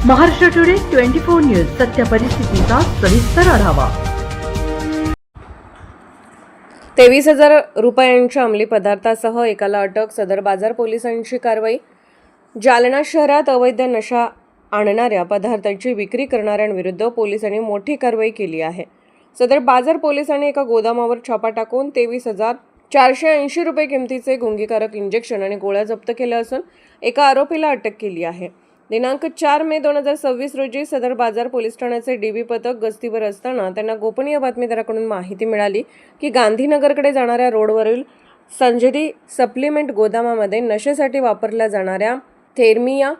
Maharashtra today 24 news सत्य परिस्थितीचा सविस्तर आढावा। 23,000 रुपयांच्या अंमली पदार्थासह एकाला अटक। सदर बाजार पोलिसांची कारवाई। जालना शहरात अवैध नशा आणणाऱ्या पदार्थांची विक्री करणाऱ्यांविरुद्ध पोलिसांनी मोठी कारवाई केली आहे। सदर बाजार पोलिसांनी एका गोदामावर छापा टाकून 23,480 रुपये किमतीचे गुंगीकारक इंजेक्शन आणि गोळ्या जप्त केल्या असून एका आरोपीला अटक केली आहे। दिनांक 4 मे 2026 रोजी सदर बाजार पोलीस ठाण्याचे डीबी पथक गस्तीवर असताना त्यांना गोपनीय बातमीदाराकडून माहिती मिळाली की गांधीनगरकडे जाणाऱ्या रोडवरील संजरी सप्लिमेंट गोदामामध्ये नशेसाठी वापरल्या जाणाऱ्या थेरमिया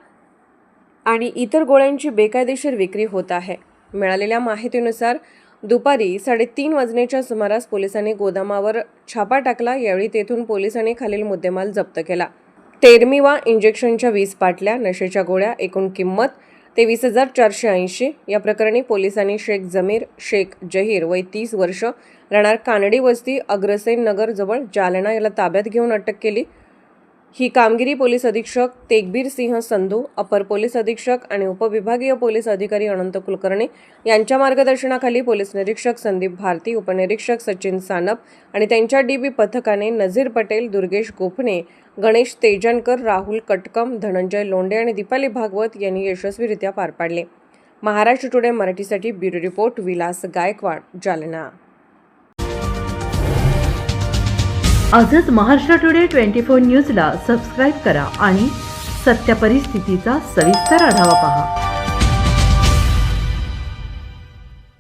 आणि इतर गोळ्यांची बेकायदेशीर विक्री होत आहे। मिळालेल्या माहितीनुसार दुपारी 3:30 वाजण्याच्या सुमारास पोलिसांनी गोदामावर छापा टाकला। यावेळी तेथून पोलिसांनी खालील मुद्देमाल जप्त केला। तेरमिवा इंजेक्शनच्या 20 बाटल्या, नशेच्या गोळ्या, एकूण किंमत 23,480। या प्रकरणी पोलिसांनी शेख जमीर शेख जहीर वय 30 वर्ष राहणार कानडी वस्ती अग्रसेन नगर जवळ जालना याला ताब्यात घेऊन अटक केली। ही कामगिरी पोलीस अधीक्षक तेगबीर सिंह संधू, अपर पोलीस अधीक्षक आणि उपविभागीय पोलीस अधिकारी अनंत कुलकर्णी यांच्या मार्गदर्शनाखाली पोलीस निरीक्षक संदीप भारती, उपनिरीक्षक सचिन सानप आणि त्यांच्या डीबी पथकाने नझीर पटेल, दुर्गेश गोफणे, गणेश तेजनकर, राहुल कटकम, धनंजय लोंढे आणि दीपाली भागवत यांनी यशस्वीरित्या पार पाडले। महाराष्ट्र टुडे मराठीसाठी ब्युरो रिपोर्ट विलास गायकवाड, जालना। आजच महाराष्ट्र टुडे 24 न्यूजला सबस्क्राईब करा आणि सत्य परिस्थितीचा सविस्तर आढावा पहा।